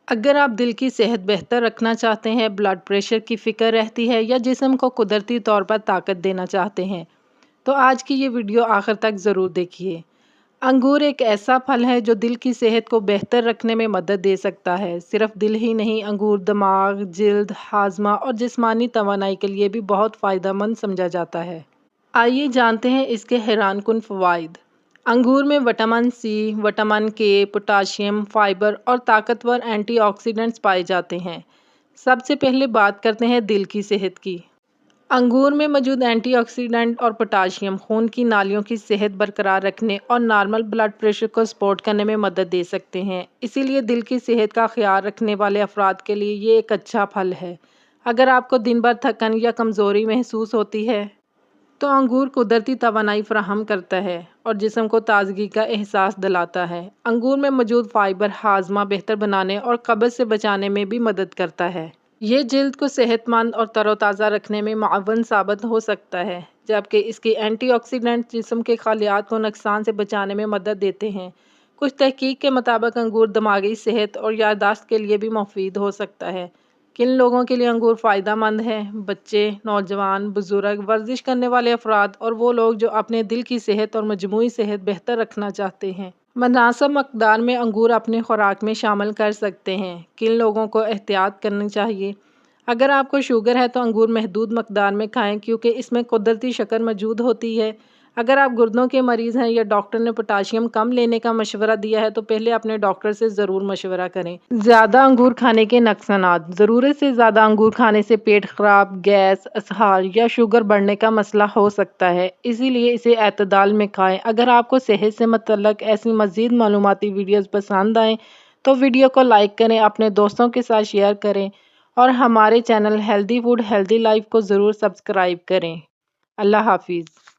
اگر آپ دل کی صحت بہتر رکھنا چاہتے ہیں، بلڈ پریشر کی فکر رہتی ہے یا جسم کو قدرتی طور پر طاقت دینا چاہتے ہیں تو آج کی یہ ویڈیو آخر تک ضرور دیکھیے۔ انگور ایک ایسا پھل ہے جو دل کی صحت کو بہتر رکھنے میں مدد دے سکتا ہے۔ صرف دل ہی نہیں، انگور دماغ، جلد، ہاضمہ اور جسمانی توانائی کے لیے بھی بہت فائدہ مند سمجھا جاتا ہے۔ آئیے جانتے ہیں اس کے حیران کن فوائد۔ انگور میں وٹامن سی، وٹامن کے، پوٹاشیم، فائبر اور طاقتور اینٹی آکسیڈنٹس پائے جاتے ہیں۔ سب سے پہلے بات کرتے ہیں دل کی صحت کی۔ انگور میں موجود اینٹی آکسیڈنٹ اور پوٹاشیم خون کی نالیوں کی صحت برقرار رکھنے اور نارمل بلڈ پریشر کو سپورٹ کرنے میں مدد دے سکتے ہیں۔ اسی لیے دل کی صحت کا خیال رکھنے والے افراد کے لیے یہ ایک اچھا پھل ہے۔ اگر آپ کو دن بھر تھکن یا کمزوری محسوس ہوتی ہے تو انگور قدرتی توانائی فراہم کرتا ہے اور جسم کو تازگی کا احساس دلاتا ہے۔ انگور میں موجود فائبر ہاضمہ بہتر بنانے اور قبض سے بچانے میں بھی مدد کرتا ہے۔ یہ جلد کو صحت مند اور تر و تازہ رکھنے میں معاون ثابت ہو سکتا ہے، جبکہ اس کی اینٹی آکسیڈنٹ جسم کے خلیات کو نقصان سے بچانے میں مدد دیتے ہیں۔ کچھ تحقیق کے مطابق انگور دماغی صحت اور یادداشت کے لیے بھی مفید ہو سکتا ہے۔ کن لوگوں کے لیے انگور فائدہ مند ہے؟ بچے، نوجوان، بزرگ، ورزش کرنے والے افراد اور وہ لوگ جو اپنے دل کی صحت اور مجموعی صحت بہتر رکھنا چاہتے ہیں۔ مناسب مقدار میں انگور اپنی خوراک میں شامل کر سکتے ہیں۔ کن لوگوں کو احتیاط کرنی چاہیے؟ اگر آپ کو شوگر ہے تو انگور محدود مقدار میں کھائیں کیونکہ اس میں قدرتی شکر موجود ہوتی ہے۔ اگر آپ گردوں کے مریض ہیں یا ڈاکٹر نے پوٹاشیم کم لینے کا مشورہ دیا ہے تو پہلے اپنے ڈاکٹر سے ضرور مشورہ کریں۔ زیادہ انگور کھانے کے نقصانات۔ ضرورت سے زیادہ انگور کھانے سے پیٹ خراب، گیس، اسہال یا شوگر بڑھنے کا مسئلہ ہو سکتا ہے، اسی لیے اسے اعتدال میں کھائیں۔ اگر آپ کو صحت سے متعلق ایسی مزید معلوماتی ویڈیوز پسند آئیں تو ویڈیو کو لائک کریں، اپنے دوستوں کے ساتھ شیئر کریں اور ہمارے channel healthy food healthy life کو ضرور سبسکرائب کریں۔ اللہ حافظ۔